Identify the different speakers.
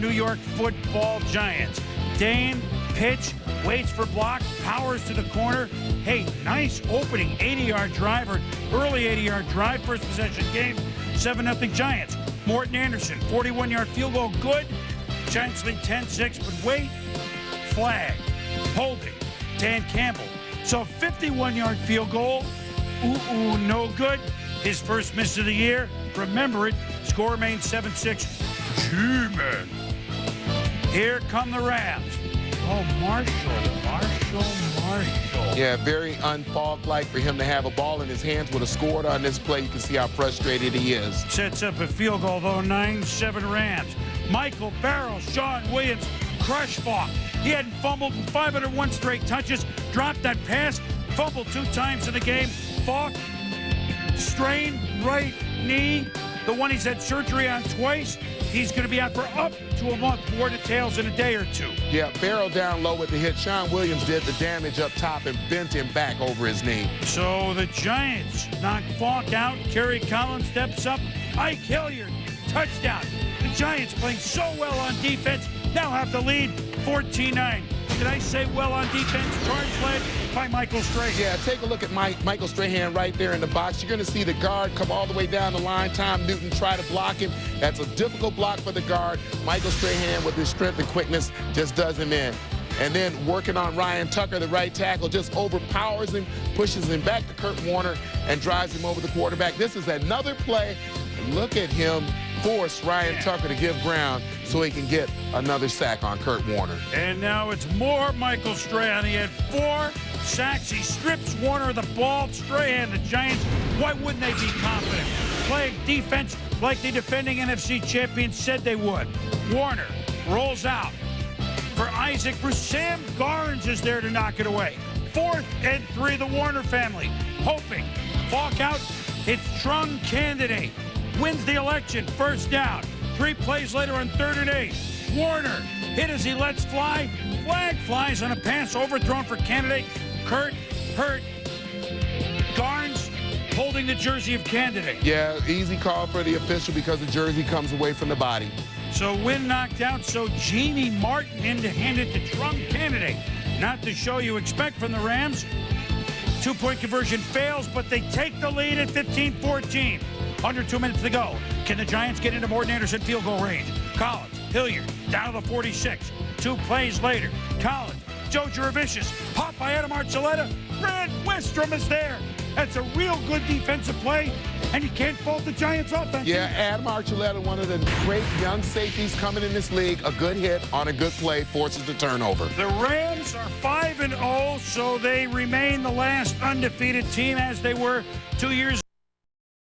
Speaker 1: New York Football Giants. Dane, pitch, waits for block, powers to the corner. Hey, nice opening 80-yard drive, or early 80-yard drive, first possession game, 7-0 Giants. Morton Anderson, 41-yard field goal, good. Giants lead 10-6, but wait, flag, holding, Dan Campbell. So 51-yard field goal, no good. His first miss of the year. Remember it, score remains 7-6. G-Men. Here come the Rams. Oh, Marshall.
Speaker 2: Yeah, very un-Falk-like for him to have a ball in his hands. Would have scored on this play. You can see how frustrated he is.
Speaker 1: Sets up a field goal, though, 9-7 Rams. Michael Barrow, Sean Williams, crush Falk. He hadn't fumbled in 501 straight touches. Dropped that pass, fumbled 2 times in the game. Falk, strained right knee, the one he's had surgery on twice. He's going to be out for up to a month. More details in a day or two.
Speaker 2: Yeah, Barrow down low with the hit. Sean Williams did the damage up top and bent him back over his knee.
Speaker 1: So the Giants knock Falk out. Kerry Collins steps up. Ike Hilliard, touchdown. The Giants playing so well on defense now have the lead 14-9. Did I say well on defense? Charge led by Michael Strahan.
Speaker 2: Yeah, take a look at Michael Strahan right there in the box. You're going to see the guard come all the way down the line. Tom Newton try to block him. That's a difficult block for the guard. Michael Strahan, with his strength and quickness, just does him in. And then working on Ryan Tucker, the right tackle, just overpowers him, pushes him back to Kurt Warner, and drives him over the quarterback. This is another play. Look at him force Ryan Tucker to give ground so he can get another sack on Kurt Warner.
Speaker 1: And now it's more Michael Strahan. He had 4 sacks. He strips Warner of the ball. Strahan, the Giants, why wouldn't they be confident? Playing defense like the defending NFC champions said they would. Warner rolls out for Isaac Bruce. Sam Garnes is there to knock it away. 4th and 3, the Warner family. Hoping. Falk out. It's Trung Candidate. Wins the election, first down. 3 plays later on 3rd and 8. Warner hit as he lets fly. Flag flies on a pass overthrown for Candidate. Kurt hurt. Garnes holding the jersey of Candidate.
Speaker 2: Yeah, easy call for the official because the jersey comes away from the body.
Speaker 1: So Wynn knocked out, so Jamie Martin in to hand it to Trung Candidate. Not the show you expect from the Rams. 2-point conversion fails, but they take the lead at 15-14. Under 2 minutes to go. Can the Giants get into Morton Anderson field goal range? Collins, Hilliard, down to the 46. 2 plays later. Collins, Joe Jurevicius, popped by Adam Archuleta. Brad Westrom is there. That's a real good defensive play, and you can't fault the Giants offense.
Speaker 2: Yeah, Adam Archuleta, one of the great young safeties coming in this league. A good hit on a good play forces the turnover.
Speaker 1: The Rams are 5-0, so they remain the last undefeated team as they were 2 years ago.